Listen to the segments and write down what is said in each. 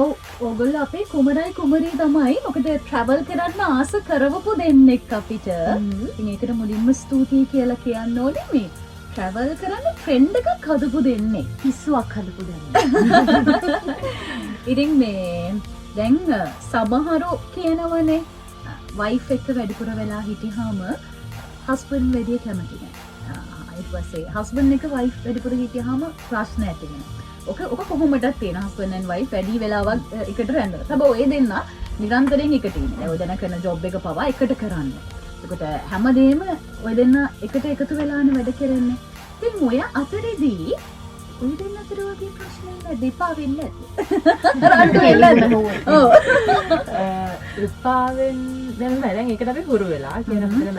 ඔව් ඕගොල්ලෝ අපේ කුමරයි කුමරී තමයි. මොකද ට්‍රැවල් කරන්න ආස කරවපු දෙන්නෙක් අපිට. ඉතින් ඒකට මුලින්ම ස්තුතියි කියලා කියන්න ඕනේ. මේ ට්‍රැවල් කරන්න ට්‍රෙන්ඩ් එකක් හදපු දෙන්නෙක්. පිස්සුවක් හදපු දෙන්නෙක්. ඉතින් මේ දැන් සමහරු කියනවනේ වයිෆ් එක්ක වැඩිපුර වෙලා හිටියාම හස්බන්ඩ් වැඩි කැමති නැහැ. ඊට පස්සේ හස්බන්ඩ් එක වයිෆ් වැඩිපුර හිටියාම ප්‍රශ්න ඇති වෙනවා. ඔක කොහොමදත් තියෙන හස්බන්ඩ් ඇන්ඩ් වයිෆ් වැඩි වෙලාවක් එකට රැඳෙනවා. හැබැයි ඔය දෙන්න නිරන්තරයෙන් එකට ඉන්නේ. දැන් ඔය දෙන්න කරන ජොබ් එක පවා එකට කරන්නේ. ඒකට හැමදේම ඔය දෙන්න එකට එකතු වෙලානේ වැඩ කරන්නේ. ඉතින් ඔය අතරේදී ඔය දෙන්න අතර වගේ ප්‍රශ්න දෙපා වෙන්නේ නැද්ද? දෙපාවෙන් දැන් ඒකට අපි හුරු වෙලා කියන අපිට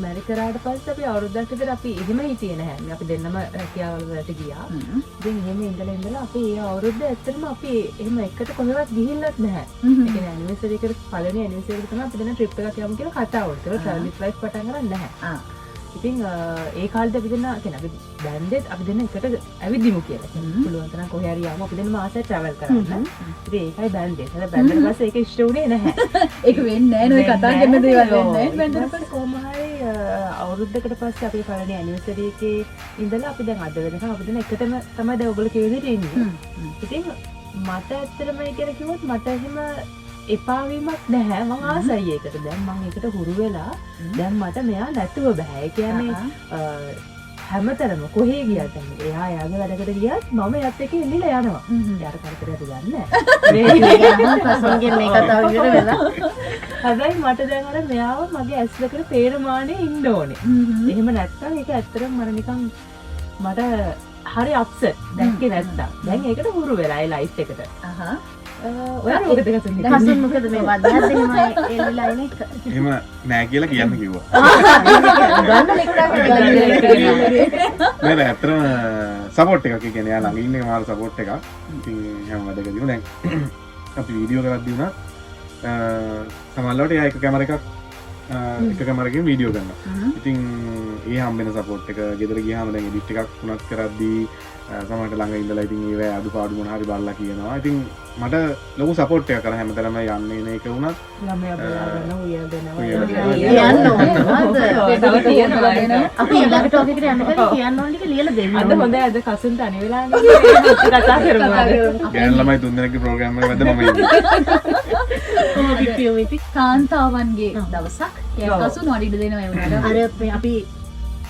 මැරි කරාට පස්සේ අපි අවුරුද්දක් විතර අපි එහෙම හිටියේ නැහැ. අපි දෙන්නම රැකියාවල වලට ගියා. ඉතින් එහෙම ඉඳලා අපි ඒ අවුරුද්ද ඇත්තටම අපි එහෙම එකට කොහෙවත් ගිහිල්ලත් නැහැ. ඒ කියන්නේ ඇනිවර්සරි එකට පළවෙනි ඇනිවර්සරි එක තමයි අපි දෙන්න ට්‍රිප් එකක් යමු කියලා කතා වුණා. ඒක ට්‍රැවල් විත් ලයිෆ් පටන් ගන්න නැහැ. ඉතින් ඒ කාලෙත් අපි දෙන්න කියන්නේ අපි බෑන්ඩෙත් අපි දෙන්න එකට ඇවිදිමු කියලා. පුළුවන් තරම් කොහේ හරි යමු අපි දෙන්නම ආසයි ට්‍රැවල් කරන්න. ඉතින් ඒකයි බෑන්ඩෙත්. හරි බෑන්ඩෙත් පස්සේ ඒක ඉෂ්ට වුණේ නැහැ. ඒක වෙන්නේ නැහැ නේද? කතා කරන දේවල් වෙන්නේ නැහැ. බෑන්ඩෙත් පස්සේ කොහොම හරි අවුරුද්දකට පස්සේ අපේ පළවෙනි ඇනිවර්සරි එකේ ඉඳලා අපි දැන් අද වෙනකම් අපි දෙන්න එකටම තමයි දැන් ඔයගොල්ලෝ කියන විදිහට ඉන්නේ. ඉතින් මට ඇත්තටම ඒ කියලා කිව්වොත් මට එහෙම එපා වීමක් නැහැ. මම ආසයි ඒකට. දැන් මම ඒකට හුරු වෙලා දැන් මට මෙයා නැතුව බෑ. ඒ කියන්නේ හැමතැනම කොහේ ගියත් එයා යාගේ වැඩකට ගියත් මම එයත් එක්ක එල්ලිලා යනවා. යාට කරදරයක් ගන්න නැහැ. පසුන්ගෙන් මේ කතාව ඉවර වෙලා. හැබැයි මට දැන් අර මෙයාව මගේ ඇස් දෙකට පේන මානේ ඉන්න ඕනේ. එහෙම නැත්නම් ඒක ඇත්තටම මර නිකන් මට හරි අප්සෙට්. දැක්කේ නැත්තම්. දැන් ඒකට හුරු වෙලා ඒ ලයිෆ් එකට. ඔයා මොකද කරන්නේ? හසුන් මොකද මේ වදයක් දෙනම එල්ලලා ඉන්නේ? එහෙම නෑ කියලා කියන්න කිව්වා. ගන්න එක්කම නෑ ඇත්තටම සපෝට් එකක් කියන්නේ යා ළඟ ඉන්නේ මාර සපෝට් එකක්. ඉතින් හැම වැඩකදීම දැන් අපි වීඩියෝ කරද්දී උනත් සමහරවිට එයා එක කැමරකින් වීඩියෝ කරනවා. ඉතින් ඒ හම්බෙන සපෝට් එක ගෙදර ගියාම දැන් එඩිට් එකක් වුණත් කරද්දී සමහරට ළඟ ඉඳලා ඉතින් ඒවැ අඩුපාඩු මොන හරි බලලා කියනවා. ඉතින් මට ලොකු සපෝට් එකක් කරා හැමතැනම යන්නේ නේ එක වුණත් ළමයා බලාගෙන උයල් දෙනවා. අපි ඊළඟ ටොපික් එකට යනකොට කියන්න ඕන ටික ලියලා දෙන්න. අද හොඳයි අද කසුන්ට අනි වෙලානේ කතා කරමු. ගෑන් ළමයි තුන්දෙනෙක්ගේ ප්‍රෝග්‍රෑම් එක මැද මම ඉන්නේ. කාන්තාවන්ගේ දවසක්. ඒක කසුන් වඩිඩ දෙනවා ඒ වුණාට. අර අපි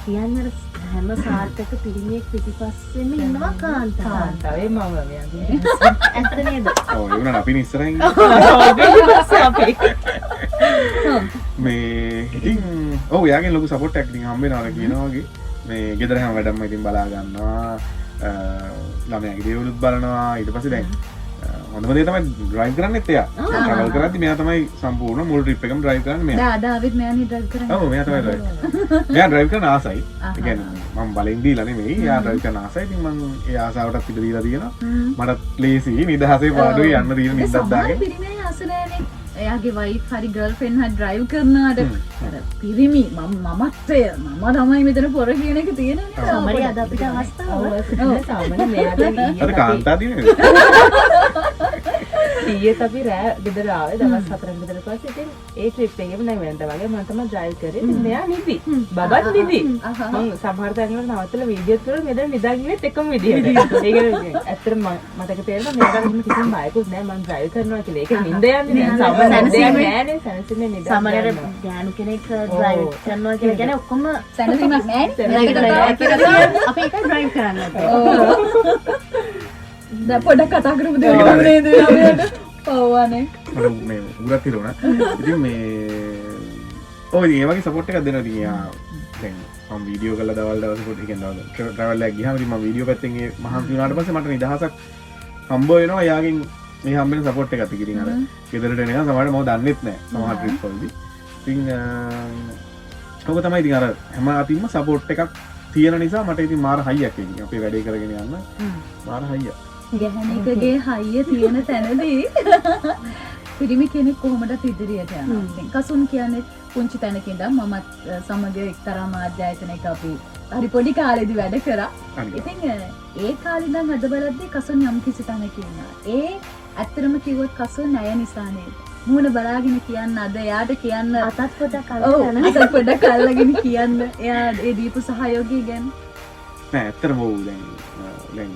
කියන්නේ හැම සාර්ථක පිරිමියෙක් පිටිපස්සෙම ඉන්නවා කාන්තාව. කාන්තාවේ මම මෙයාගේ. ඇත්ත නේද? ඔව් ඒ වුණා අපි ඉස්සරහින් මේ ඉතින් ඔව් යාගේ ලොකු සපෝට් එකක් ඉතින් හම්බ වෙනවා කියනවා වගේ. මේ ගෙදර හැම වැඩම ඉතින් බලා ගන්නවා. ළමයාගේ දේවලුත් බලනවා. ඊට පස්සේ දැන් හොඳම දේ තමයි ඩ්‍රයිව් කරන්නෙත් එයා. ට්‍රැවල් කරද්දි මෙයා තමයි සම්පූර්ණ මුල් ට්‍රිප් එකම ඩ්‍රයිව් කරන්නේ මෙයා. දැන් අද ආවිත් මෙයානේ ඩ්‍රයිව් කරන්නේ. ඔව් මෙයා තමයි ඩ්‍රයිව් කරන්නේ. මෙයා ඩ්‍රයිව් කරන ආසයි. ඒ කියන්නේ මම බලෙන් දීලා නෙමෙයි. එයා ඩ්‍රයිව් කරන ආසයි. ඉතින් මම ඒ ආසාවටත් ඉඩ දීලා තියෙනවා. මටත් ලේසි නිදහසේ පාඩුවේ යන්න තියෙන නිදහස් දාගෙන. පිරිමේ ආස නෑනේ. එයාගේ වයිෆ් හරි ගර්ල්ෆ්‍රෙන්ඩ් හරි ඩ්‍රයිව් කරනවාට අර පිරිමි මමත්වය මම තමයි මෙතන පොර කියන එක තියෙනනේ. සමහරවිට අද අපිට අවස්ථාව. සාමාන්‍ය මෙයාට අර කාන්තා දිනේ. ඊයේත් අපි රෑ ගෙදර ආවේ දවස් 4ක් විතර පස්සේ ඉතින් ඒ ට්‍රිප් එකේම නම් වෙනද වගේ මම තමයි ඩ්‍රයිව් කරේ. ඉතින් මෙයා නිදි. බබත් නිදි. මම සමහර තැන්වල නවත්තලා වීඩියෝත් කරලා මෙතන නිදාගින්නෙත් එකම විදියට. ඒක ඇත්තටම මතක තේරෙනවා මෙයාට කිසිම බයකුත් නැහැ මම ඩ්‍රයිව් කරනවා කියලා. ඒක නිින්ද යන්නේ නැහැ. සමහරවිට සැනසෙන්නේ නිදා. සමහරවිට ගෑනු කෙනෙක් ඩ්‍රයිව් කරනවා කියලා කියන්නේ ඔක්කොම සැනසීමක් නෑනේ. අපි ඒක ඩ්‍රයිව් කරන්නේ. දැන් පොඩක් කතා කරමු දෙන්න නේද? පවවනේ. මට මේ උගුරක් හිරුණා. ඉතින් මේ ඔය ඉතින් ඒ වගේ සපෝට් එකක් දෙනවා ඉතින් යා දැන් මම වීඩියෝ කරලා දවල් පොඩි කියන්නේ ට්‍රැවල් එකක් ගියාම ඉතින් මම වීඩියෝ පැත්තෙන් ඒ මහන්සි වුණාට පස්සේ මට නිදහසක් හම්බ වෙනවා යාගෙන් මේ හම්බෙන සපෝට් එකක් ඉතින් අර ගෙදරට එනවා සමහරවිට මම දන්නෙත් නැහැ සමහර ට්‍රිප් වලදී. ඉතින් ඔක තමයි ඉතින් අර හැම අතින්ම සපෝට් එකක් තියෙන නිසා මට ඉතින් මාර හයියක් එන්නේ. අපේ වැඩේ කරගෙන යන්න මාර හයියක්. ගැහණිකගේ හයිය තියෙන තැනදී පිරිමි කෙනෙක් කොහොමද ඉදිරියට යනවා. ඉතින් කසුන් කියන්නේ පුංචි තැනක ඉඳන් මමත් සමග එක්තරා මාධ්‍යායතනයක අපි හරි පොඩි කාලේදී වැඩ කරා. ඉතින් ඒ කාලේ ඉඳන් අද බලද්දී කසුන් යම් කිසි තැනක ඉන්නවා. ඒ ඇත්තටම කිව්වොත් කසුන් ණය නිසා නේද? මූණ බලාගෙන කියන්න අද එයාට කියන්න අතත් පොඩක් ඔව් අල්ලගෙන අතත් පොඩක් අල්ලගෙන කියන්න එයා ඒ දීපු සහයෝගය ගැන. නෑ ඇත්තටම ඔව් දැන්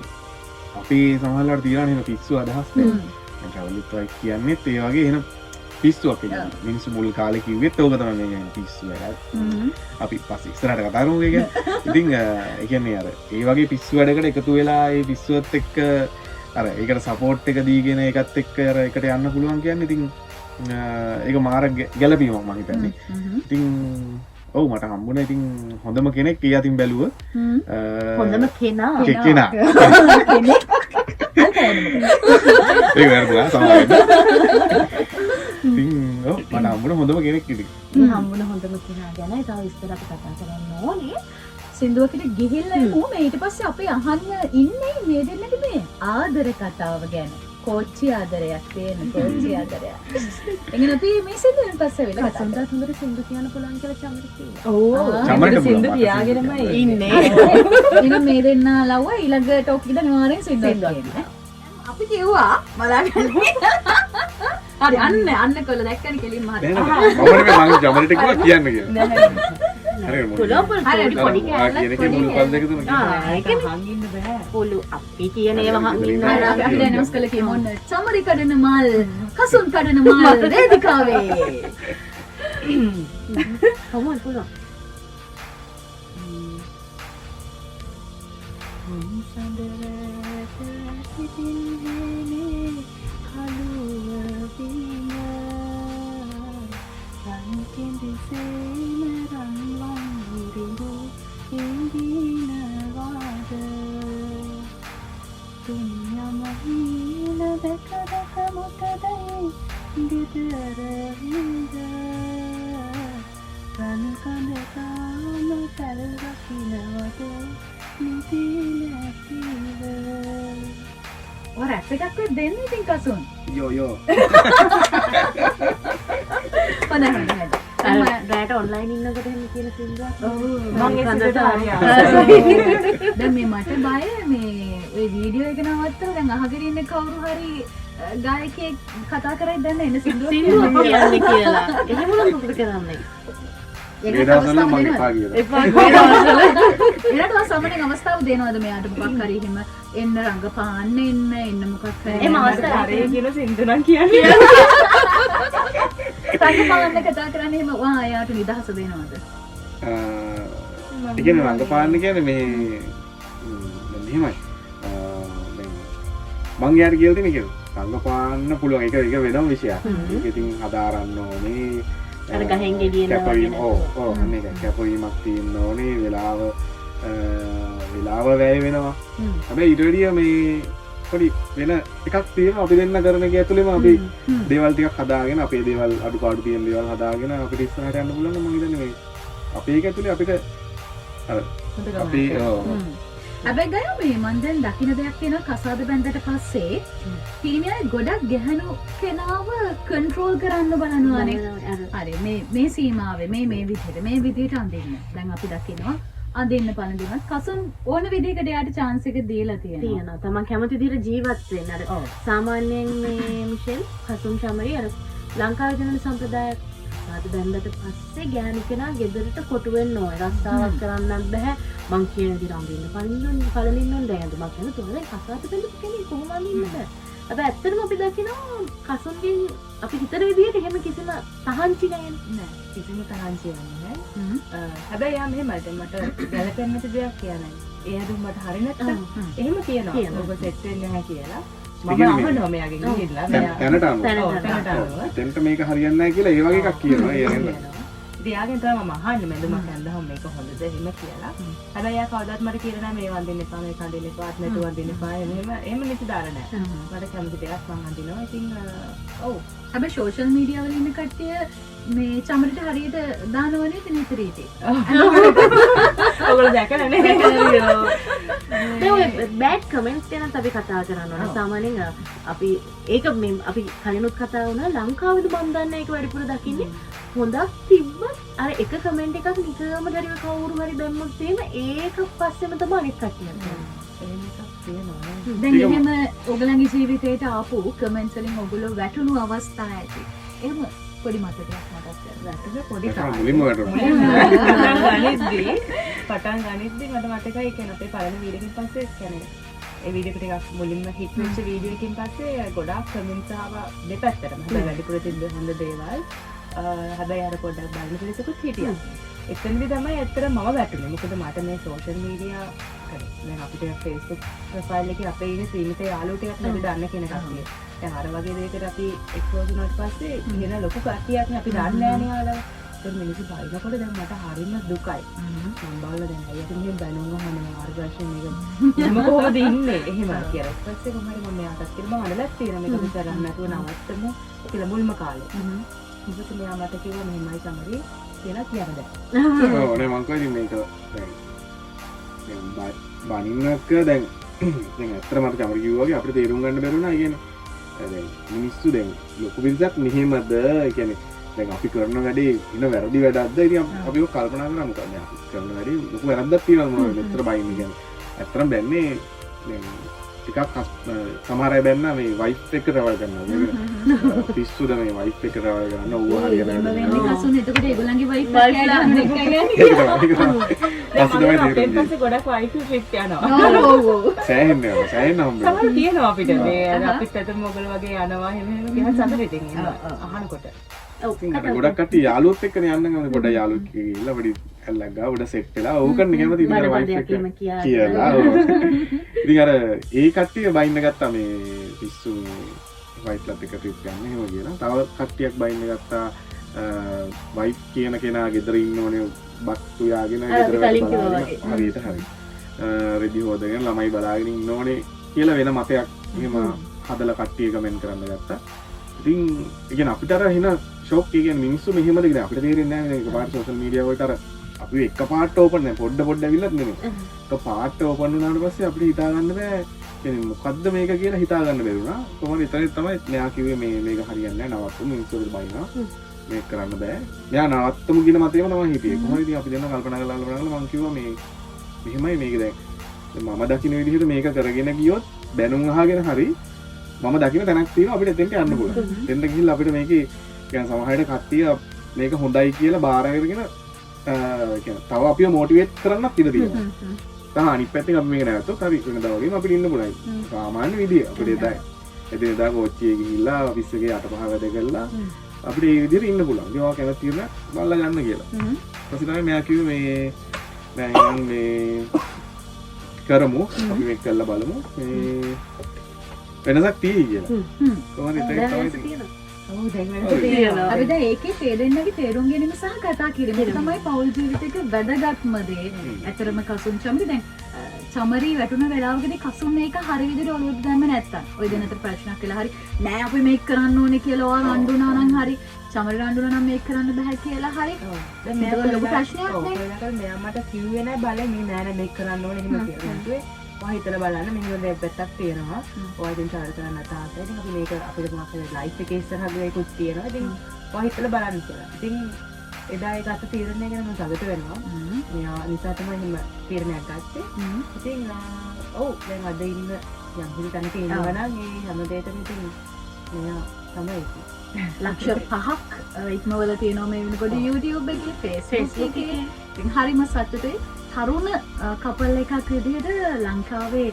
අපි සමහරවිට තියනවා එහෙම පිස්සු අදහස් දැන් ට්‍රැවල් විත් කියන්නේත් ඒ වගේ එහෙම පිස්සුවක් කියන්නේ මිනිස්සු මුල් කාලේ කිව්වෙත් ඕක තමයි මේ කියන්නේ පිස්සු වැඩක්. අපි පස්සේ ඉස්සරහට කතා කරමු ඒක. ඉතින් ඒ කියන්නේ අර ඒ වගේ පිස්සු වැඩකට එකතු වෙලා ඒ පිස්සුවත් එක්ක අර ඒකට සපෝට් එක දීගෙන ඒකත් එක්ක අර එකට යන්න පුළුවන් කියන්නේ ඉතින් ඒක මාර ගැළපීමක් මම හිතන්නේ. ඉතින් ඔව් මට හම්බුණා ඉතින් හොඳම කෙනෙක් ඒ අතින් බැලුව හොඳම කෙනා කෙනා ඒක වැරදුනා සමහරවිට. ඉතින් ඔව් මට හම්බුණා හොඳම කෙනෙක් ඉතින්. හම්බුන හොඳම කෙනා ගැන තව විස්තර අපි කතා කරන්න ඕනේ. සින්දුවකට ගිහිල්ලා ඌම ඊට පස්සේ අපි අහන්න ඉන්නේ මේ දෙන්නගේ මේ ආදර කතාව ගැන. කෝච්චි ආදරයක් තියෙන කෝච්චි ආදරයක්. එගෙන අපි මේ සින්දුවෙන් පස්සේ වෙලා කතා සුන්දර සුන්දර සින්දු කියන්න පුළුවන් කියලා චමර කිව්වා. ඕ චමරට සින්දු පුළුවන්. තියාගෙනමයි ඉන්නේ. එහෙනම් මේ දෙන්න ලව්ව ඊළඟ ටොප් එකට අනිවාර්යෙන් සින්දුවක් කියන්න. අපි කිව්වා බලාගන්න. හරි අන්න කොල්ල දැක්කනේ කෙලින්ම හරි. නෑ නෑ අපිට මේ මම ජමරට කිව්වා කියන්න කියලා. හරි පුළුවන් පොඩි කියන එකේ මුල් පද දෙක තුන හංගින්න බෑ. පොළු අපි කියන ඒවා හංගින්න හරි අපි ඩැනස් කළ කියමු ඔන්න චමරි කඩන මල් කසුන් කඩන මල් වේදිකාවේ. කොහොමද පුළුවන්? ඔය රැප් එකක් දෙන්න ඉතින් කසුන්. යෝ හොඳයි හොඳයි. රැට ඔන්ලයින් ඉන්නකොට එහෙම කියන සින්දුවක්. මම ඒ සින්දුවට හරි දැන් මේ මට බය මේ ඔය වීඩියෝ එක නවත්තලා දැන් අහගෙන ඉන්න කවුරු හරි ගායකයෙක් කතා කරයි දැන් එන සින්දුවක් සින්දුවක් කියන්නේ කියලා. එහෙම නම් මොකද කරන්නේ? ඒ දවස්වල මම එපා කියලා. ඊළඟට සමහරවිට අවස්ථාව දෙනවද මෙයාට මොකක් හරි එහෙම එන්න රංගපාන්න එන්න මොකක් හරි ඒ මාස්ටර් හරි කියලා සින්දු නම් කියන්නේ. රංගපාන්න කතා කරන්නේ එහෙම වා එයාට නිදහස දෙනවද? ඒ කියන්නේ රංගපාන්න කියන්නේ මේ දැන් මෙහෙමයි. දැන් මං යාර කියලා තියෙන එක රංගපාන්න පුළුවන් ඒක වෙනම විෂයක්. ඒක ඉතින් හදාරන්න ඕනේ. අර ගහෙන් ගෙඩියෙන් කැපවීම ඔව් අන්න ඒක කැපවීමක් තියෙන්න ඕනේ වෙලාව වැය වෙනවා. හැබැයි ඊට වැඩිය මේ පොඩි වෙන එකක් තියෙනවා අපි දෙන්න කරන එක ඇතුළේම අපි දේවල් ටිකක් හදාගෙන අපේ දේවල් අඩුපාඩු තියෙන දේවල් හදාගෙන අපිට ඉස්සරහට යන්න පුළුවන් නම් මම හිතන්නේ මේ අපේ එක ඇතුළේ අපිට අර අපි හැබැයි ගයෝ මේ මන් දැන් දකින්න දෙයක් තියෙනවා කසාද බැන්දට පස්සේ තීනියයි ගොඩක් ගැහණු කෙනාව කන්ට්‍රෝල් කරන්න බලනවානේ. හරි මේ සීමාවේ මේ විදිහට අඳින්න. දැන් අපි දකිනවා අඳින්න පළඳිනවත් කසුන් ඕන විදිහකට යාට chance එක දීලා තියෙනවා. තමන් කැමති විදිහට ජීවත් වෙන්න. අර සාමාන්‍යයෙන් මේ මිෂෙල් කසුන් චමරි අර ලංකාවේ ජනන සම්ප්‍රදායක් ආද බැන්දට පස්සේ ගෑනු කෙනා ගෙදරට කොටු වෙන්න ඕනේ. රස්සාවක් කරන්නත් බෑ. මං කියන දේ රඳින්න පළඳින්න දැනද මම කියන තෝරේ කසාද බැඳපු කෙනෙක් කොහොම අඳින්නද? හැබැයි ඇත්තටම අපි දකිනවා කසුන්ගෙන් අපි හිතන විදිහට එහෙම කිසිම තහංචි නෑ. කිසිම තරංචියක් නැහැ. හැබැයි යා මෙහෙමයි දැන් මට ගැලපෙන්න නැති දෙයක් කියන්නේ. ඒ අද මට හරි නැත්තම් එහෙම කියනවා. ඔබ සෙට් වෙන්නේ නැහැ කියලා. මම අහනවා මෙයාගෙන් ගිහිල්ලා මෙයා දැනට අහනවා. දැනට අහනවා. දැනට මේක හරියන්නේ නැහැ කියලා ඒ වගේ එකක් කියනවා. ඒ නේද? ඉතින් තමයි මම අහන්නේ මැදුමක් ඇඳහම මේක හොඳද එහෙම කියලා. හැබැයි යා කවදාවත් මට කියලා නැහැ මේ වන්දින්න එපා මේක අඳින්න එපා අත්නට වන්දින්න එපා එහෙම නිසි දාලා නැහැ. මට කැමති දෙයක් මම අඳිනවා. ඉතින් ඔව්. හැබැයි සෝෂල් මීඩියා වල ඉන්න කට්ටිය මේ චමරිට හරියට දානවනේ නිතරී. ඔයගොල්ලෝ දැකලා නේ. බෑඩ් කමෙන්ට්ස් ගැන අපි කතා කරනවා. සාමාන්‍යයෙන් අපි ඒක මේ අපි කලිනුත් කතා වුණා ලංකාවේද මම දන්නේ ඒක වැඩිපුර දකින්නේ හොඳක් තිබ්බත් අර එක කමෙන්ට් එකක් නිකම්ම දරිව කවුරු හරි දැම්මොත් එහෙම ඒක පස්සෙම තමයි අනිත් කට්ටිය. එහෙම එකක් තියෙනවා. දැන් එහෙම ඔයගලගේ ජීවිතේට ආපු කමෙන්ට්ස් වලින් ඔයගොල්ලෝ වැටුණු අවස්ථා ඇති. එහෙම පොඩි මතකයක් මතක් කරගන්න. වැටුනේ පොඩි මුලින්ම වැටුණා. පටන් ගනිද්දි මට මතකයි කියන්නේ අපේ පළවෙනි වීඩියෝ එකකින් පස්සේ කියන්නේ ඒ වීඩියෝ එක ටිකක් මුලින්ම හිට් වෙච්ච වීඩියෝ එකකින් පස්සේ ගොඩාක් කමෙන්ට්ස් ආවා දෙපැත්තටම. හැබැයි වැඩිපුර තිබ්බ හොඳ දේවල්. හැබැයි අර පොඩ්ඩක් බලන පිළිසකුත් හිටියා. එතනදි තමයි ඇත්තට මම වැටුනේ. මොකද මට මේ සෝෂල් මීඩියා දැන් අපිට Facebook ප්‍රොෆයිල් එකේ අපේ ඉන්නේ සීමිත යාළුවෝ ටිකක් නැති දන්න කෙනෙක් අපිට. දැන් අර වගේ දෙයකට අපි එක්ස්පෝස් වුණාට පස්සේ ඉගෙන ලොකු කට්ටියක් නේ අපි දන්නේ නැහැ නේ යාළුවා. ඒක මිනිස්සු බලනකොට දැන් මට හරිම දුකයි. මම බලලා දැන් අයියට මෙහෙම බැනුම් අහනවා මාර්ගදර්ශන මේක මම කොහොමද ඉන්නේ එහෙම කියලා. ඊට පස්සේ කොහමද මම යාටත් කියලා මම අඬලක් තියෙනවා මේක විතරක් නැතුව නවත්තමු කියලා මුල්ම කාලේ. ඊට පස්සේ මෙයා මට කිව්වා මෙහෙමයි සමරි කියලා කියන්න දැන්. ඔව් නේ මං කොයිද මේක දැන් බනින්නක දැන් ඇත්තට මට චමර කිව්වා වගේ අපිට තේරුම් ගන්න බැරුණා කියන්නේ. දැන් මිනිස්සු දැන් ලොකු පිරිසක් මෙහෙමද කියන්නේ දැන් අපි කරන වැඩේ ඉන වැරදි වැඩක්ද ඉතින් අපි ඔය කල්පනා කරා මොකද අපි කරන වැඩේ ලොකු වැරද්දක් තියෙනවා මොනවද මෙතර බයින්නේ කියන්නේ. ඇත්තටම බැන්නේ දැන් ටිකක් සමහර අය බැන්නා මේ වයිෆ් එක රවල් කරනවා. පිස්සුද මේ වයිෆ් එක රවල් කරනවා. ඌව හරියට වෙන්නේ කසුන් එතකොට ඒගොල්ලන්ගේ වයිෆ් අපේ පස්සේ ගොඩක් වයිෆ් ට්‍රිප් යනවා. සෑහෙන්නේ හම්බෙනවා. සමහර තියෙනවා අපිට මේ අපිත් ඇතම මොකල වගේ යනවා එහෙම එහෙම කියන සතුටින් ඉන්නවා අහනකොට. ගොඩක් කට්ටිය යාළුවොත් එක්කනේ යන්න ගමන් ගොඩක් යාළුවෝ ගිහිල්ලා පොඩි ඇල්ලක් ගාව උඩ සෙට් වෙලා ඕකන් නිකම්ම තියෙනවා වයිෆ් එක කියලා. ඉතින් අර ඒ කට්ටිය බයින්න ගත්තා මේ පිස්සු වයිෆ්ලත් එක්ක ට්‍රිප් යන්න එහෙම කියලා. තව කට්ටියක් බයින්න ගත්තා වයිෆ් කියන කෙනා ගෙදර ඉන්න ඕනේ බක්තු යාගෙන ගෙදර හරියට හරි. රෙදි හොදගෙන ළමයි බලාගෙන ඉන්න ඕනේ කියලා වෙන මතයක් එහෙම හදලා කට්ටිය කමෙන්ට් කරන්න ගත්තා. ඉතින් ඒ කියන්නේ අපිට අර හින ෂොක් ඒ කියන්නේ මිනිස්සු මෙහෙමද කියලා අපිට තේරෙන්නේ නැහැ නේ. එකපාරට සෝෂල් මීඩියා වලට අර අපි එකපාරට ඕපන් නැහැ පොඩ ඇවිල්ලත් නෙමෙයි. එකපාරට ඕපන් වුණාට පස්සේ අපිට හිතා ගන්න බෑ. කියන්නේ මොකද්ද මේක කියලා හිතා ගන්න බැරුණා. කොහොමද එතන තමයි මෙයා කිව්වේ මේක හරියන්නේ නැහැ නවත්තමු මිනිස්සුන්ට බයිනවා. මේක කරන්න බෑ. මෙයා නවත්තමු කියන මතේම තමයි හිටියේ. කොහොමද ඉතින් අපි දෙන්න කල්පනා කරලා මම කිව්වා මේ මෙහෙමයි මේක දැන් මම දකින්න විදිහට මේක කරගෙන ගියොත් බැනුම් අහගෙන හරි මම දකින්න තැනක් තියෙනවා අපිට එතෙන්ට යන්න පුළුවන්. එතෙන්ට ගිහිල්ලා අපිට මේකේ කියන්නේ සමහරවිට කට්ටිය මේක හොඳයි කියලා බාර අරගෙන කියන්නේ තව අපිව මොටිවේට් කරන්නත් ඉඩ තියෙනවා. තව අනිත් පැත්තෙන් අපි මේක නැවතුත් හරි වෙනදා වගේම අපිට ඉන්න පුළුවන්. සාමාන්‍ය විදිය අපිට එදා කෝච්චියේ ගිහිල්ලා ඔෆිස් එකේ 8-5 වැඩ කරලා අපිට මේ විදිහට ඉන්න පුළුවන්. ඉතින් ඔයා කැමති කියලා බලලා ගන්න කියලා. ඊපස්සේ තමයි මෙයා කිව්වේ දැන් මේ කරමු අපි මේක කරලා බලමු. මේ වෙනසක් තියෙයි කියලා. කොහොමද ඒක තමයි ඔව් දැන් වෙනස තියෙනවා. අපි දැන් ඒකේ තේරෙන්නගේ තේරුම් ගැනීම සහ කතා කිරීම තමයි පෞල් ජීවිතයක වැදගත්ම දේ. ඇතරම කසුන් චමරි දැන් චමරි වැටුණ වෙලාවකදී කසුන් මේක හරි විදිහට ඔලුවට දැම්ම නැත්තම් ඔය දෙන්නතර ප්‍රශ්නයක් කියලා හරි නෑ අපි මේක කරන්න ඕනේ කියලා ඔයා රණ්ඩුනා නම් හරි චමරි රණ්ඩුනා නම් මේක කරන්න බෑ කියලා හරි දැන් මේක ලොකු ප්‍රශ්නයක් නේ. මෙයා මට කිව්වේ නෑ බලේ මේ නෑ මේක කරන්න ඕනේ එහෙම කියලා. ඔයා හිතලා බලන්න මෙහෙම දෙයක් පැත්තක් තියෙනවා. ඔයා ඉතින් චාරිත කරන්න තාත්තා. ඉතින් අපි මේක අපිට මොකක්ද ලයිෆ් එකේ ඉස්සරහට ඒකුත් තියෙනවා. ඉතින් ඔයා හිතලා බලන්න කියලා. ඉතින් එදා ඒක අත තීරණය ගැන මම සතුට වෙනවා. මෙයා නිසා තමයි එහෙම තීරණයක් ගත්තේ. ඉතින් ඔව් දැන් අද ඉන්න යම් කිසි තැනක ඉන්නවා නම් ඒ හැම දෙයකම ඉතින් මෙයා තමයි ලක්ෂ 5ක් ඉක්මවල තියෙනවා මේ වෙනකොට YouTube එකේ Facebook එකේ. ඉතින් හරිම සතුටුයි. තරුණ කපල් එකක් විදිහට ලංකාවේ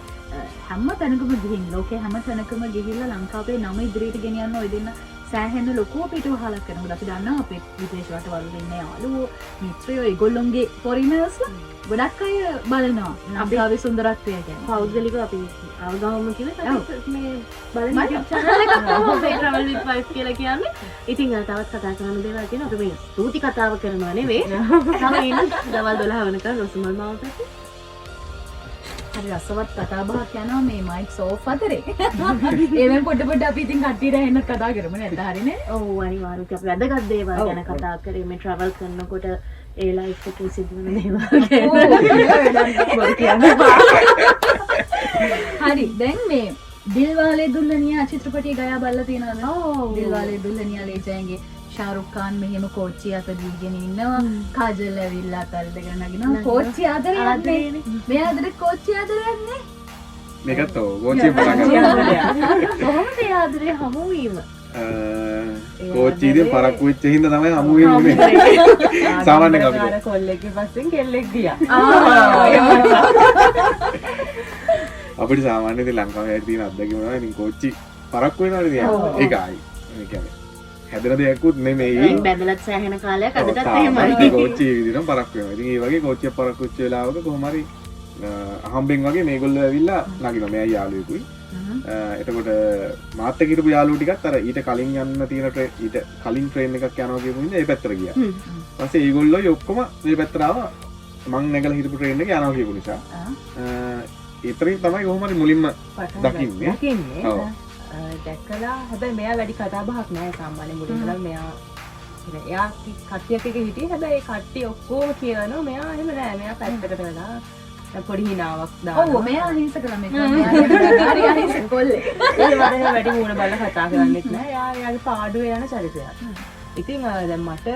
හැම තැනකම ගිහින් ලෝකේ හැම තැනකම ගිහිල්ලා ලංකාවේ නම ඉදිරියට ගෙනියන්න ඔය දෙන්න සෑහෙන ලොකු පිටුවහලක් කරනවා. අපි දන්නවා අපේ විදේශ රටවල් වල ඉන්න යාළුවෝ මිත්‍රයෝ ඒගොල්ලොන්ගේ ෆොරිනර්ස්ලා ගොඩක් අය බලනවා ලංකාවේ සුන්දරත්වය ගැන. පෞද්ගලිකව අපි අවගාවම කිව්වේ මේ බලන channel එකක් තමයි travel with wife කියලා කියන්නේ. ඉතින් තවත් කතා කරන්න දේවල් තියෙනවා. අපි මේ ස්තුති කතාව කරනවා නෙවෙයි. තව ඉන්න දවල් 12 වෙනකන් රොසුමල් මාව පැත්තේ හරි රසවත් කතා බහක් යනවා මේ මයික් සෝෆ් අතරේ. ඒවෙන් පොඩ අපි ඉතින් කට්ටියට එන්න කතා කරමු නේද? හරිනේ? ඔව් අනිවාර්යයෙන් අපි වැදගත් දේවල් ගැන කතා කරේ මේ travel කරනකොට ඒ ලයිෆ් එකේ සිදුවන දේවල් ගැන. හරි දැන් මේ දිල්වාලේ දුල්හනියා චිත්‍රපටිය ගයා බලලා තියෙනවද? ඔව් දිල්වාලේ දුල්හනියා ලේ ජයන්ගේ ශාරුක් ખાන් මෙහෙම කෝච්චිය අත දීගෙන ඉන්නවා. කාජල් ඇවිල්ලා අතල් දෙක නගිනවා. කෝච්චිය අතර යන්නේ. මෙයා අතර කෝච්චිය අතර යන්නේ. මේකත් කෝච්චිය පටන් කොහොමද ඒ ආදරේ හමුවීම? කෝච්චියේදී පරක්කු වෙච්ච හින්දා තමයි හමු වෙන්නේ. සාමාන්‍යයෙන් අපිට අර කොල්ලෙක්ගේ පස්සෙන් කෙල්ලෙක් ගියා. අපිට සාමාන්‍යයෙන් ලංකාවේ ඇයි තියෙන අත්දැකීම තමයි ඉතින් කෝච්චි පරක්කු වෙනවනේ ඉතින්. ඒකයි. ඒ කියන්නේ හැදෙන දෙයක්වත් නෙමෙයි. බැදලත් සෑහෙන කාලයක් අදටත් එහෙමයි. කෝච්චිය විදිහටම පරක්කු වෙනවා. ඉතින් ඒ වගේ කෝච්චියක් පරක්කු වෙච්ච වෙලාවක කොහොම හරි අහම්බෙන් වගේ මේගොල්ලෝ ඇවිල්ලා නගිනවා. මෙයා යාළුවෙකුයි. එතකොට මාත් එක්ක හිටපු යාළුවෝ ටිකත් අර ඊට කලින් යන්න තියෙන ඊට කලින් ට්‍රේන් එකක් යනවා කියපු හින්දා ඒ පැත්තට ගියා. ඊපස්සේ ඒගොල්ලෝ ඔක්කොම මේ පැත්තට ආවා. මං නැගලා හිටපු ට්‍රේන් එක යනවා කියපු නිසා. ඒතරින් තමයි කොහොම හරි මුලින්ම දකින්නේ. ඔව්. දැක්කලා හැබැයි මෙයා වැඩි කතා බහක් නෑ සාමාන්‍යයෙන් මුලින් ඉඳලා මෙයා එයා කට්ටියක් එක හිටියේ හැබැයි කට්ටිය ඔක්කොම කියනවා මෙයා එහෙම නෑ මෙයා පැත්තකට වෙලා පොඩි හිනාවක් දානවා. ඔව් මෙයා අහිංසක ළමෙක්. මෙයා හරි අහිංසක කොල්ලෙක්. ඒ වගේ වැඩි මූණ බලලා කතා කරන්නෙත් නෑ. එයාගේ පාඩුවේ යන චරිතයක්. ඉතින් දැන් මට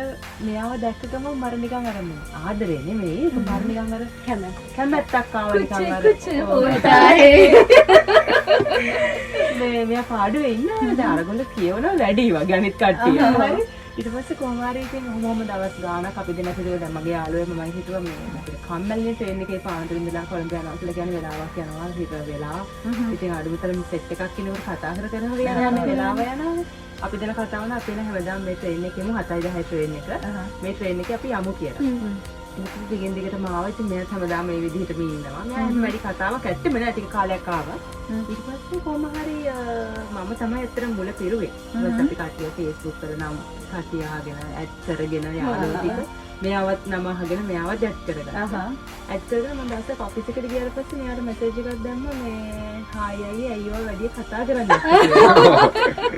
මෙයාව දැක්ක ගමන් මර නිකන් අර ආදරේ නෙමෙයි ඒක මර නිකන් අර කැමැත්තක් ආව නිකන් අර මෙයා පාඩුවේ ඉන්නවා දැන් අරගොල්ලෝ කියවනවා වැඩි වගේ අනිත් කට්ටිය. හරි ඊට පස්සේ කොහොම හරි ඉතින් මොහොම දවස් ගානක් අපි දෙන්න හිතුවා දැන් මගේ යාළුවෙම මම හිතුවා මේ අපිට කම්මැලිනේ ට්‍රේන් එකේ පාන්දර ඉඳලා කොළඹ යනවා කියලා කියන්නේ වෙලාවක් යනවා හිත වෙලා. ඉතින් අඩුතරම සෙට් එකක් ඉන්නකොට කතා කරගෙන යන වෙලාව යනවා. අපි දෙන කතාව නම් අපි වෙන හැමදාම මේ ට්‍රේන් එකේම 7:10 ට්‍රේන් එක. මේ ට්‍රේන් එකේ අපි යමු කියලා. ඉතින් දිගින් දිගටම ආවා. ඉතින් මෙයා හැමදාම මේ විදිහටම ඉන්නවා. මෙයා එහෙම වැඩි කතාවක් ඇත්තෙම නෑ. ටික කාලයක් ආවා. ඊට පස්සේ කොහොම හරි මම තමයි ඇත්තටම මුල පිරුවේ. ඊට අපි කට්ටිය Facebook වල නම් කට්ටිය ආගෙන ඇඩ් කරගෙන යාළුවෝ ටික මෙයාවත් නම අහගෙන මෙයාවත් ඇඩ් කරගත්තා. ඇඩ් කරගෙන මම දැක්ක ඔෆිස් එකට ගියාට පස්සේ මෙයාට මැසේජ් එකක් දැම්මා මේ හායි අයියේ අයියෝ වැඩි කතා කරන්නේ.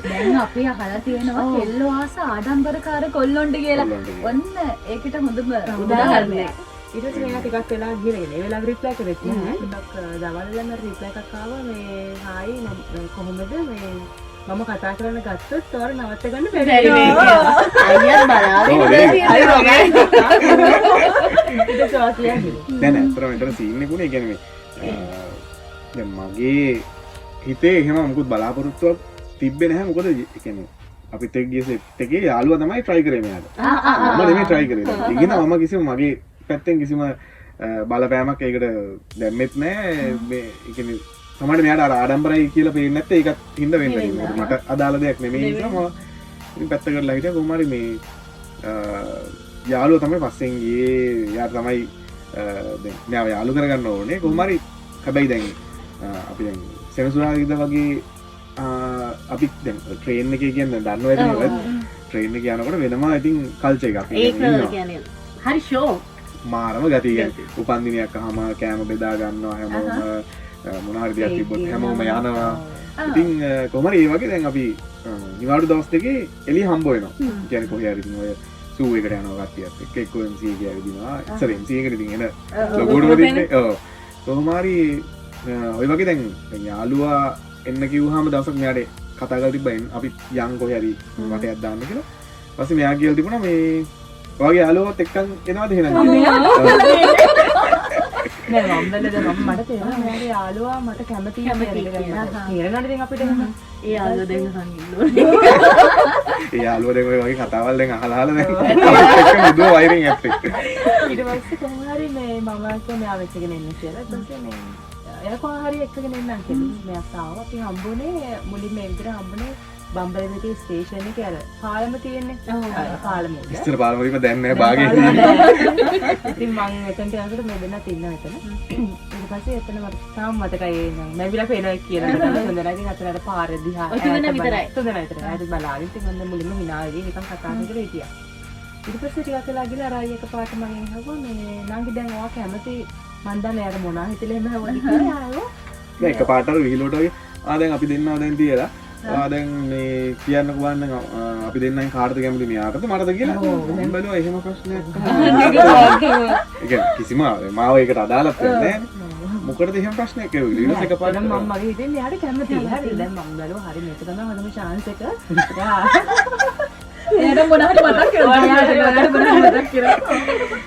දැන් අපි අහලා තියෙනවා කෙල්ලෝ ආස ආඩම්බරකාර කොල්ලොන්ට කියලා. ඔන්න ඒකට හොඳම උදාහරණයක්. ඊට පස්සේ මෙයා ටිකක් වෙලා ගිහලා ඒ වෙලාව රිප්ලයි කරෙත් නෑ. ටිකක් දවල්වල රිප්ලයි එකක් ආවා මේ හායි කොහොමද මේ මම කතා කරන්න ගත්තොත් තවර නවත්ත ගන්න බැරි කියලා. අයියත් බලාගෙන දැන් අතරම විතර සීන් එකනේ කියන්නේ දැන් මගේ හිතේ එහෙම මොකුත් බලාපොරොත්තුවක් තිබ්බේ නැහැ. මොකද ඒ කියන්නේ අපිත් එක්ක ගිය සෙට් එකේ යාළුවා තමයි try කරේ මෙයාට. මම නෙමෙයි try කරේ. ඒකින මම කිසිම මගේ පැත්තෙන් කිසිම බලපෑමක් ඒකට දැම්මෙත් නැහැ. මේ ඒ කියන්නේ සමහරවිට මෙයාට අර ආඩම්බරයි කියලා පේන්නේ නැත්te ඒකත් හින්දා වෙන්නේ. මට අදාළ දෙයක් නෙමෙයි නිසා මම ඉතින් පැත්ත කරලා හිටියා. කොහොම හරි මේ යාළුවා තමයි පස්සෙන් ගියේ. යාට තමයි දැන් මෙයාව යාළු කරගන්න ඕනේ. කොහොම හරි හැබැයි දැන් අපි දැන් සෙනසුරාදා වගේ අපි දැන් ට්‍රේන් එකේ කියන්නේ දන්නව ඇති නේද? ට්‍රේන් එකේ යනකොට වෙනම ඉතින් කල්චර් එකක් කියන්නේ හරි ෂෝ මාරම ගතිය කියන්නේ. උපන් දිනයක් අහම කෑම බෙදා ගන්නවා හැමෝම මොන හරි දෙයක් තිබ්බොත් හැමෝම යනවා. ඉතින් කොහොම හරි ඒ වගේ දැන් අපි නිවාඩු දවස් දෙකේ එළිය හම්බ වෙනවා. කියන්නේ කොහේ හරි ඉතින් ඔය සූ එකට යනවා කට්ටියත් එක්ක එක්ක MC එකේ ඇවිදිනවා. ඉතින් MC එකට ඉතින් එන ලොකෝඩම දෙන්නේ. ඔව්. කොහොම හරි ඔය වගේ දැන් යාළුවා එන්න කිව්වහම දවසක් මෙයාට කතා කරලා තිබ්බා අපි යන් කොහේ හරි වටයක් දාන්න කියලා. ඊපස්සේ මෙයා කියලා තිබුණා මේ ඔයගේ යාළුවෝත් එක්කන් එනවද එහෙනම්? නෑ මම බැලුවා මම මට තේරෙනවා මගේ යාළුවා මට කැමතියි කියලා. තේරෙනවද ඉතින් අපිට එහෙම? ඒ යාළුවා දැන් අහන් ඉන්නවා. ඒ යාළුවා දැන් ඔය වගේ කතාවල් දැන් අහලා දැන් එක්ක මුදුව වයිරින් ඇත්තේ. ඊට පස්සේ කොහොම හරි මේ මම කිව්වා මෙයාව එක්කගෙන එන්න කියලා. ඊට පස්සේ මේ එයා කොහොම හරි එක්කගෙන එන්නම් කියලා. මෙයා ආවා. අපි හම්බුනේ මුලින්ම ඒ විතර හම්බුනේ බම්බලමේ ස්ටේෂන් එකේ අර පාලම තියෙන්නේ. පාලම. ඉස්සර පාලම වලින්ම දැන් නෑ භාගේ. ඉතින් මම එතනට යනකොට මේ දෙන්නත් ඉන්නවා එතන. ඊට පස්සේ එතන මට තාම මතකයි එන්නේ. මැවිලා පේනවා කියලා නේද? හොඳ නැහැ. ඉතින් අතන අර පාර දිහා. ඔය තුන විතරයි. තුන විතරයි. ඒක බලාගෙන ඉතින් මම මුලින්ම hina වෙවි නිකන් කතා කරගෙන හිටියා. ඊට පස්සේ ටිකක් වෙලා ගිහලා අර අයියක පාට මගෙන් අහුවා මේ නංගි දැන් ඔයා කැමති මන් දන්නේ යාර මොනා හිතලා එහෙම හවුවා කියලා ආවෝ. දැන් එක පාට අර විහිළුවට වගේ දැන් අපි දෙන්නවා දැන් තියලා දැන් මේ කියන්නකෝ වන්න අපි දෙන්නයි කාටද කැමති මෙයාටද මටද කියලා මම බැලුවා එහෙම ප්‍රශ්නයක් නැහැ. කිසිම මාව ඒකට අදාළත් නැහැ. මොකටද එහෙම ප්‍රශ්නයක් ඇවිල්ලා ඊට පස්සේ එකපාරට මම මගේ හිතෙන් මෙයාට කැමතියි. හරි දැන් මම බැලුවා හරි මේක තමයි හොඳම chance එක. එයාට මොන හරි මතක් කරනවා. එයාට මොන හරි මතක් කරනවා.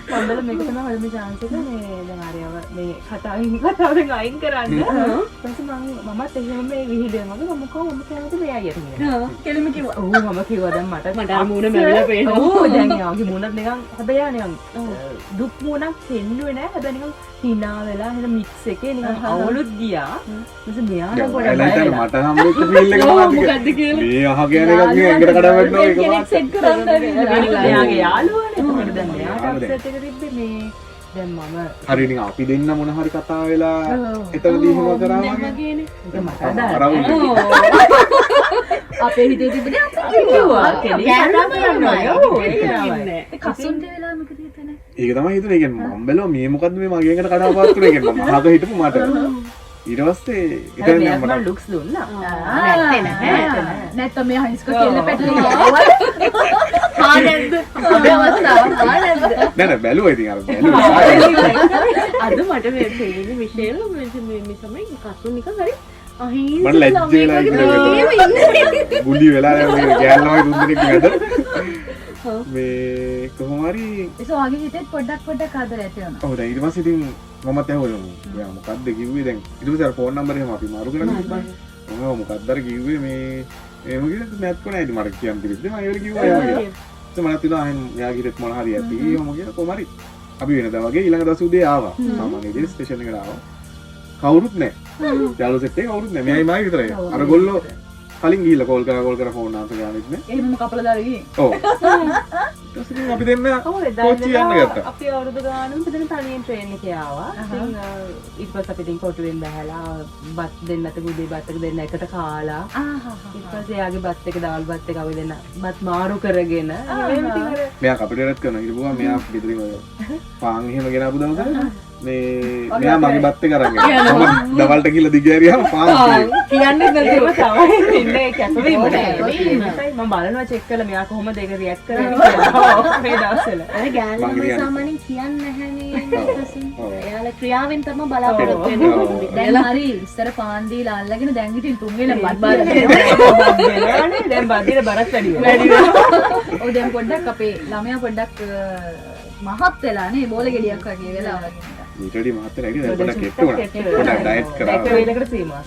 මම බැලුවා මේක තමයි හොඳම chance එක. මේ දැන් හරියව මේ කතාවෙන් අයින් කරන්න ඊපස්සේ මමත් එහෙම මේ විහිදෙන වගේ මම කව මම කැමති මේ අයියට කියලා. කෙලිම කිව්වා. ඔව් මම කිව්වා දැන් මට අර මූණ මැවිලා පේනවා. ඔව් දැන් යාගේ මූණත් නිකන් හැබැයි නිකන් දුක් මූණක් පෙන්නුවේ නැහැ. හැබැයි නිකන් hina වෙලා එහෙම මික්ස් එකේ නිකන් අවුලුත් ගියා. ඊට මෙයාට පොඩ්ඩක් එලයිටට මට හම්බෙච්ච ෆීල් එක මොකක්ද කියලා මේ අහ කියන එකක් නේ ඇඟට කඩවැටෙනවා ඒක කෙනෙක් සෙට් කරන්න මෙයාගේ යාළුවානේ. ඒකට දැන් මෙයාට අප්සෙට් එක තිබ්බේ මේ දැන් මම හරි නිකන් අපි දෙන්න මොන හරි කතා වෙලා එතනදී එහෙම කරා වගේ ඒක මට අරවුල් අපේ හිතේ තිබුණේ අපි කිව්වා කෙලින් කතා කරනවා. ඔව් ඒක තමයි. කසුන්ට වෙලා මොකද හිතන්නේ? ඒක තමයි හිතුනේ. ඒ කියන්නේ මම බැලුවා මේ මොකද්ද මේ මගේ ඇඟට කඩාපාත්තුනේ. ඒ කියන්නේ මම අහක හිටපු මට ඊට පස්සේ හැබැයි ඉතින් මෙයාට මම මම ලුක්ස් දුන්නා. නැත්තේ නැහැ. නැත්තම් මේ හයිස්කෝ කෙල්ල පැටලෙන්නේ ආවල්. හා නැද්ද? අපේ අවස්ථාව හා නැද්ද? නෑ බැලුවා ඉතින් අර බැලුවා අද මට මේ පේන මිෂේල් මේ තමයි කසු නිකන් හරි අහිංසක මට ලැජ්ජ වෙලා ඉන්නේ බුලි වෙලා මේ ගෑල්ලමයි දුන්නෙක් නේද මේ කොහොම හරි ඒක වගේ හිතෙත් පොඩ්ඩක් ආදර ඇති වෙනවා. ඔව් දැන් ඊට පස්සේ ඉතින් මමත් ඇහුවා මෙයා මොකද්ද කිව්වේ දැන් ඊට පස්සේ අර ෆෝන් නම්බර් එහෙම අපි මාරු කරලා තිබ්බා. මම මොකද්ද අර කිව්වේ මේ එහෙම කියලා මෑත් කොනේ ඉතින් මට කියන්න කිව්වේ මම ඒක කිව්වා එහෙම කියලා. ඒ මනත් ඉතින් අහෙන් මෙයාගේ හිතෙත් මොන හරි ඇති එහෙම කියලා කොහොම හරි අපි වෙනදා වගේ ඊළඟ දවස් උදේ ආවා. සාමාන්‍ය විදිහට ස්ටේෂන් එකට ආවා. කවුරුත් නැහැ. යාළුවෝ සෙට් එක කවුරුත් නැහැ. මෙයයි මායි විතරයි. අර ගොල්ලෝ කලින් ගිහිල්ලා කෝල් කරලා ෆෝන් ආන්සර් ගන්නෙත් නැහැ. එහෙමම කපලා දාලා ගියේ. ඔව්. ඊට පස්සේ අපි දෙන්න කෝච්චි යන්න ගත්තා. අපි අවුරුදු ගානක් විතර තනියෙන් ට්‍රේන් එකේ ආවා. ඉතින් ඊට පස්සේ අපි ඉතින් කොටුවෙන් බහැලා බත් දෙන්නත් උදේ බත් එක දෙන්න එකට කාලා. ඊට පස්සේ යාගේ බත් එක දවල් බත් එක අපි දෙන්න බත් මාරු කරගෙන මෙයා කපිට රැත් කරනවා. ඊට පස්සේ මෙයා ගෙදරින් ඔය පාන් එහෙම ගෙනාපු දවසට මේ මෙයා මගේ බත් එක අරගෙන මම දවල්ට ගිහලා දිගෑරියාම පාන් කියන්නේ නැතුව තමයි ඉන්නේ කැපවීම නෑ. මම බලනවා චෙක් කරලා මෙයා කොහොමද ඒක රියැක්ට් කරන්නේ කියලා. මේ දවස්වල. අර ගෑනු සාමාන්‍යයෙන් කියන්නේ නැහැනේ කසු. එයාලා ක්‍රියාවෙන් තමයි බලාපොරොත්තු වෙන්නේ. දැන් හරි ඉස්සර පාන් දීලා අල්ලගෙන දැන් ඉතින් තුන්වෙනි බත් බාර දෙනවානේ. දැන් බද්දිර බරක් වැඩි වෙනවා. ඔව් දැන් පොඩ්ඩක් අපේ ළමයා පොඩ්ඩක් මහත් වෙලා නේ බෝල ගෙඩියක් වගේ වෙලා වගේ. ඊට වඩා මහත්තයා ඉතින් පොඩක් කෙට්ටු වුණා. පොඩක් ඩයට් කරා. ඒක වේලකට සීමා.